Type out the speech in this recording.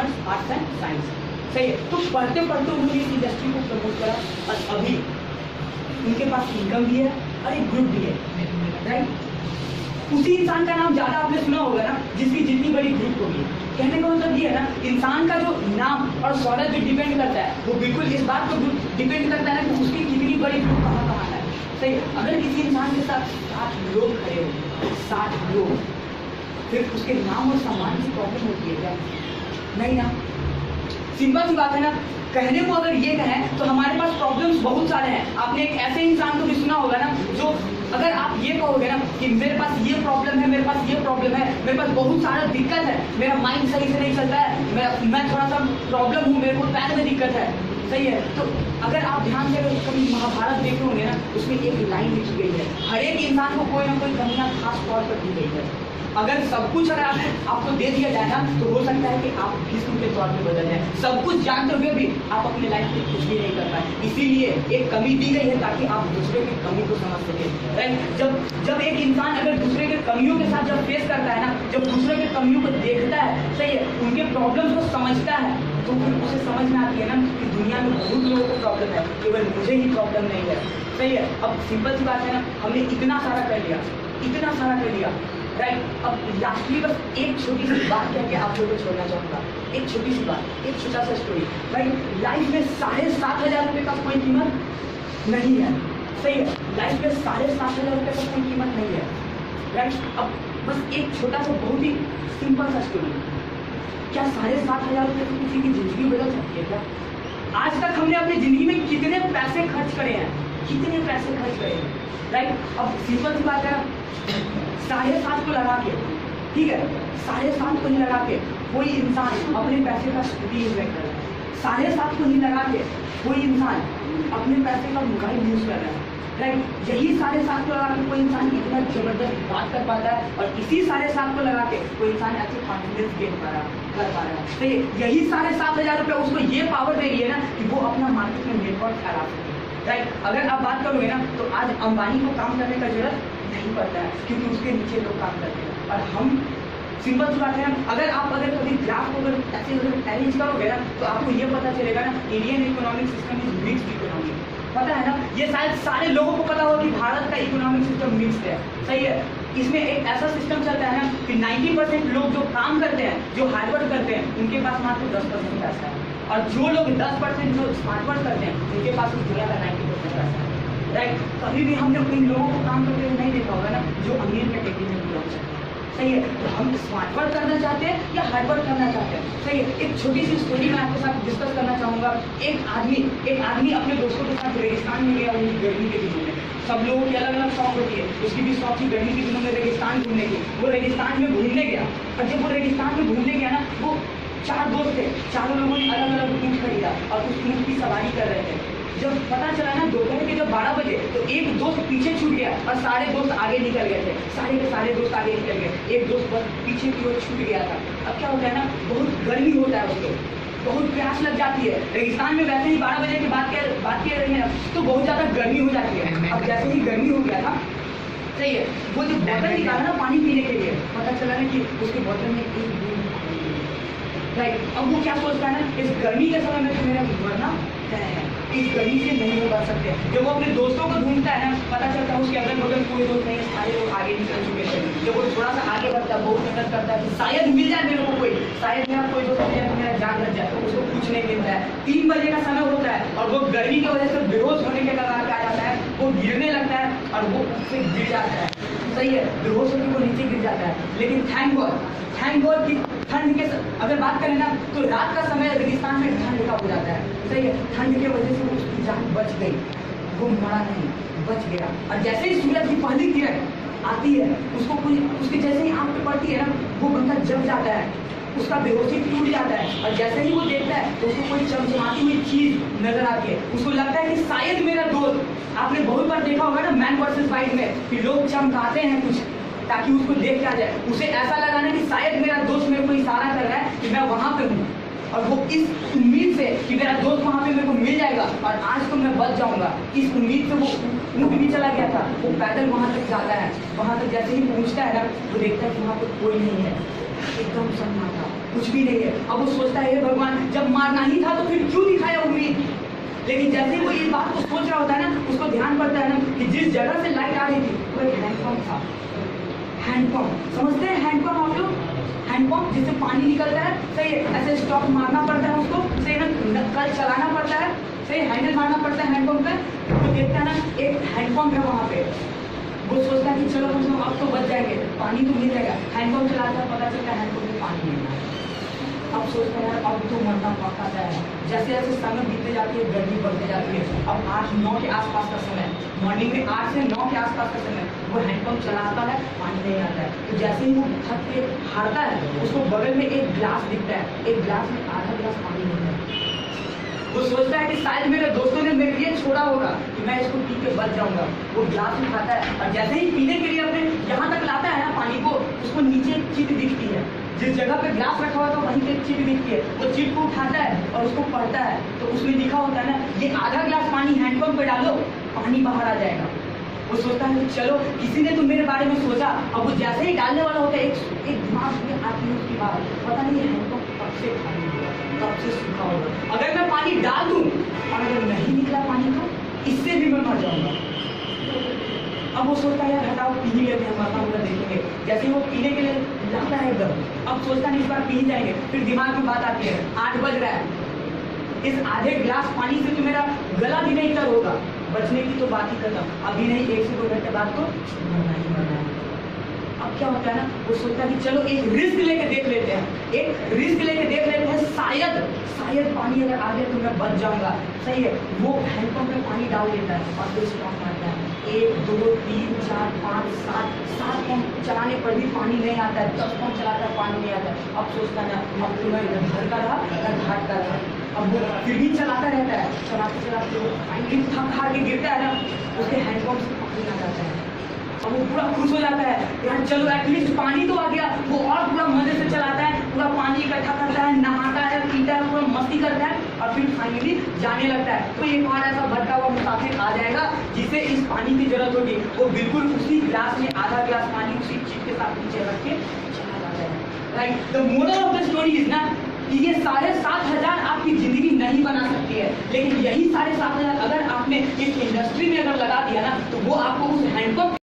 Commerce, arts and science. सही है, तो पढ़ते पढ़ते उन्होंने इस इंडस्ट्री को प्रमोट करा और अभी उनके पास इनकम भी है और एक ग्रुप भी है, राइट। उसी इंसान का नाम ज्यादा आपने सुना होगा ना जिसकी जितनी बड़ी ग्रुप होगी। कहने का मतलब ये है ना, इंसान का जो नाम और शोहरत जो डिपेंड करता है वो बिल्कुल इस बात पर डिपेंड करता है ना कि उसकी कितनी बड़ी ग्रुप कहाँ है। सही, अगर किसी इंसान के साथ 60 लोग खड़े हो, 60 लोग, फिर उसके नाम और सम्मान की प्रॉब्लम होती है क्या? नहीं ना। सिंपल सी बात है ना, कहने को अगर ये कहें तो हमारे पास प्रॉब्लम्स बहुत सारे हैं। आपने एक ऐसे इंसान को भी सुना होगा ना जो अगर आप ये कहोगे ना कि मेरे पास ये प्रॉब्लम है, मेरे पास ये प्रॉब्लम है, मेरे पास बहुत सारा दिक्कत है, मेरा माइंड सही से नहीं चलता है, मैं थोड़ा सा प्रॉब्लम हूँ, मेरे को पैर में दिक्कत है, सही है। तो अगर आप ध्यान से कभी महाभारत देखे होंगे ना, उसमें एक लाइन लिखी गई है, हर एक इंसान को कोई ना कोई कमियां खास तौर पर दी गई है। अगर सब कुछ अगर आपको दे दिया जाए ना तो हो सकता है कि आप भीष्म के तौर पे बदल जाए। सब कुछ जानते हुए भी आप अपने लाइफ में कुछ भी नहीं कर पाए, इसीलिए एक कमी दी गई है ताकि आप दूसरे की कमी को समझ सकें, राइट। जब एक इंसान अगर दूसरे के कमियों के साथ जब फेस करता है ना, जब दूसरे के कमियों को देखता है, सही है, उनके प्रॉब्लम्स को समझता है, तो फिर उसे समझ में आती है ना कि दुनिया में बहुत लोगों को प्रॉब्लम है, केवल मुझे ही प्रॉब्लम नहीं है, सही है। अब सिंपल सी बात है ना, हमने इतना सारा कर लिया, इतना सारा कर लिया, राइट। अब लास्टली बस एक छोटी सी बात कह के आप लोगों को छोड़ना चाहूँगा, एक छोटी सी बात, एक छोटा सा स्टोरी, राइट। लाइफ में 7,500 रुपये का कोई कीमत नहीं है, सही है। लाइफ में 7,500 रुपये का कोई कीमत नहीं है, राइट। अब बस एक छोटा सा बहुत ही सिंपल सा स्टोरी, क्या 7,500 रुपये से किसी की जिंदगी बदल सकती है क्या? आज तक हमने अपनी जिंदगी में कितने पैसे खर्च करे हैं, कितने पैसे खर्च करे हैं, राइट। अब सिंपल सी बात है, 7,500 को लगा के, ठीक है, 7,500 को ही लगा के कोई इंसान अपने पैसे का स्कूटी यूज कर रहा है, 7,500 को ही लगा के कोई इंसान अपने पैसे का मोबाइल यूज कर रहा है, राइट। यही 7,500 को लगा के कोई इंसान इतना जबरदस्त बात कर पाता है, और इसी 7,500 को लगा के कोई इंसान ऐसे कॉन्फिडेंस गेन कर पा रहा है। तो यही 7,500 रुपये उसको ये पावर दे रही है ना कि वो अपना मार्केट में नेटवर्क फैला सके, राइट। अगर आप बात करोगे ना तो आज अंबानी को काम करने का जरूरत नहीं पड़ता है, क्योंकि उसके नीचे लोग काम करते हैं। और हम सिंपल सी बात है, अगर कभी ग्राफ को ऐसे अरेंज करोगे ना तो आपको ये पता चलेगा ना, Indian economic system is mixed economy, पता है ना। ये शायद सारे लोगों को पता हो कि भारत का इकोनॉमिक सिस्टम मिक्स्ड है, सही है। इसमें एक ऐसा सिस्टम चलता है ना कि 90% लोग जो काम करते हैं, जो हार्डवर्क करते हैं, उनके पास मात्र 10% पैसा है, और जो लोग 10% जो स्मार्टवर्क करते हैं उनके पास उस दुनिया का 90% पैसा है, राइट। कभी भी हमने उन लोगों को काम करते हुए नहीं देखा होगा ना जो अमीर कैटेगरी में बिलोंग करते हैं, सही है। तो हम स्मार्ट वर्क करना चाहते हैं या हार्ड वर्क करना चाहते हैं, सही है। एक छोटी सी स्टोरी मैं आपके साथ डिस्कस करना चाहूँगा। एक आदमी अपने दोस्तों के साथ रेगिस्तान में गया गर्मी के दिनों में। सब लोगों की अलग अलग शौक होती है, उसकी भी शौक थी गर्मी के दिनों में रेगिस्तान घूमने की। वो रेगिस्तान में घूमने गया, और जब वो रेगिस्तान में घूमने गया ना, वो 4 दोस्त थे, चारों लोगों ने अलग अलग ऊँट खरीदा और उस ऊँट की सवारी कर रहे थे। जब पता चला ना दोपहर के जब 12 बजे, तो एक दोस्त पीछे छूट गया और सारे दोस्त आगे निकल गए थे, सारे के सारे दोस्त आगे निकल गए, एक दोस्त बस पीछे की ओर छूट गया था। अब क्या होता है ना, बहुत गर्मी होता है उसको, बहुत प्यास लग जाती है। रेगिस्तान में वैसे ही 12 बजे की बात कर रही है तो बहुत ज़्यादा गर्मी हो जाती है। अब जैसे ही गर्मी हो गया था, सही है, वो जो बोतल निकाला ना पानी पीने के लिए, पता चला ना कि उसके बोतल में एक बूंद पानी है, राइट। अब वो क्या सोचता है ना, इस गर्मी के समय में तो मेरा मरना तय है, इस गर्मी से नहीं हो पा सकते। जब वो अपने दोस्तों को ढूंढता है ना, पता चलता है उसके अगल बगल कोई दोस्त नहीं, सारे लोग आगे निकल चुके थे। जब वो थोड़ा सा आगे बढ़ता है, बहुत मेहनत करता है कि शायद मिल जाए मेरे को कोई, शायद मेरा कोई दोस्त मिल जाए, मेरा जान लग जाए, तो उसको कुछ नहीं मिलता है। 3 बजे का समय होता है और वो गर्मी की वजह से बेहोश होने के कगार पे आ जाता है, वो गिरने लगता है और वो उससे गिर जाता है, सही है, बेहोश होकर वो नीचे गिर जाता है। लेकिन थैंक गॉड कि ठंड के अगर बात करें ना तो रात का समय रेगिस्तान में ठंड का हो जाता है, सही है। ठंड की वजह से उसकी जान बच गई, वो मरा नहीं, बच गया। और जैसे ही सूरज की पहली किरण आती है, उसकी जैसे ही आंख पे पड़ती है ना, वो बंदा जग जाता है, उसका बेहोशी टूट जाता है। और जैसे ही वो देखता है तो उसको कोई चमचमाती हुई चीज नजर आती है, उसको लगता है कि शायद मेरा दोस्त, आपने बहुत बार देखा होगा ना मैन वर्सेस वाइल्ड में कि लोग चमकाते हैं कुछ ताकि उसको देख के आ जाए, उसे ऐसा लगाना कि शायद मेरा दोस्त मेरे को इशारा कर रहा है कि मैं वहां पे हूँ, और वो इस उम्मीद से कि मेरा दोस्त वहां पे मेरे को मिल जाएगा और आज तो मैं बच जाऊंगा, इस उम्मीद से वो ऊँट भी चला गया था। वो पैदल वहां तक जाता है, वहां तक जैसे ही पहुंचता है ना, वो देखता है कि वहां पर कोई नहीं है, एकदम सन्नाटा, कुछ भी नहीं है। अब वो सोचता है, हे भगवान, जब मारना ही था तो फिर क्यों दिखाया उम्मीद। लेकिन जैसे ही वो इस बात को सोच रहा होता है ना, उसको ध्यान पड़ता है ना कि जिस जगह से लाइट आ रही थी वो एक हैंडपंप था। हैंडपंप समझते हैं? हैंडपंप आप लोग, हैंडपंप जिससे पानी निकलता है, सही है, ऐसे स्टॉप मारना पड़ता है उसको, सही है ना, कल चलाना पड़ता है, सही, हैंडल मारना पड़ता है हैंडपंप पे। तो देखता है ना एक हैंडपंप है वहाँ पे, वो सोचता है कि चलो कम से कम अब तो बच जाएंगे, पानी तो मिल जाएगा। हैंडपंप चलाता है, पता चलता है हैंडपंप में पानी नहीं है। अब सोचता है यार अब तो मरना पक्का है। जैसे जैसे समय बीतते जाती है, गर्मी बढ़ते जाती है। अब 8-9 के आसपास का समय, मॉर्निंग में 8 से 9 के आसपास का समय, वो हैंडपंप चलाता है, पानी नहीं आता है। तो जैसे ही वो थक के हारता है, उसको बगल में एक ग्लास दिखता है, एक ग्लास में आधा ग्लास पानी होता है। वो सोचता है कि शायद मेरे दोस्तों ने मेरे लिए छोड़ा होगा कि मैं इसको पी के बच जाऊंगा। वो ग्लास उठाता है और जैसे ही पीने के लिए अपने यहाँ तक लाता है ना पानी को, उसको नीचे एक चिट दिखती है। जिस जगह पे ग्लास रखा हुआ था वहीं पे एक चिट दिखती है। वो चिट को उठाता है और उसको पढ़ता है, तो उसमें लिखा होता है ना, ये आधा ग्लास पानी हैंडपंप पे डालो, पानी बाहर आ जाएगा। वो सोचता है कि चलो किसी ने तो मेरे बारे में सोचा। अब वो जैसे ही डालने वाला होता है, एक दिमाग में आती है उसकी बात, पता नहीं हैंडपंप कब से खाली होगा, कब से सूखा होगा। अगर मैं पानी डाल दूं और अगर नहीं निकला पानी तो इससे भी मैं मर जाऊंगा। अब वो सोचता है यार हटाओ पी ही लेते हैं, मरना होगा देखेंगे। जैसे वो पीने के लिए लगता है एकदम, अब सोचता नहीं इस बार पी ही जाएंगे। फिर दिमाग में बात आती है, 8 बज रहा है, इस आधे गिलास पानी से तो मेरा गला भी नहीं तर होगा, बचने की तो बात ही खत्म, अभी नहीं 1 से 2 घंटे बाद तो मरना ही मरना है। अब क्या होता है ना, वो सोचता है कि चलो एक रिस्क लेके देख लेते हैं, एक रिस्क लेके देख लेते हैं, शायद पानी अगर आ गया तो मैं बच जाऊंगा। सही है, वो हैंडपंप में पानी डाल देता है और फिर स्टॉप मारता है। 1 2 3 4 5 7 पंप चलाने पर भी पानी नहीं आता है, 10 पंप चलाता है, पानी नहीं आता है। अब सोचता है ना, अब तो मैं इधर घर का रहा इधर घाट का रहा। अब वो फिर भी चलाता रहता है, चलाते वो फाइनली थक हार के गिरता है ना, उसके हैंडपंप से पानी आ जाता है। अब वो पूरा खुश हो जाता है, यार चलो एटलीस्ट पानी तो आ गया। वो और पूरा मजे से चलाता है, पूरा पानी इकट्ठा करता है, नहाता है, पीता है, पूरा मस्ती करता है और फिर फाइनली जाने लगता है। तो एक बार ऐसा भटका हुआ मुसाफिर आ जाएगा जिसे इस पानी की जरूरत होगी, वो बिल्कुल उसी गिलास में आधा गिलास पानी उसी चिट के साथ नीचे रख के चला जाता है। Right, the moral of the story is ना कि ये 7,500 आपकी जिंदगी नहीं बना सकती है, लेकिन यही 7,500 अगर आपने इस इंडस्ट्री में अगर लगा दिया ना, तो वो आपको उस हैंडपंप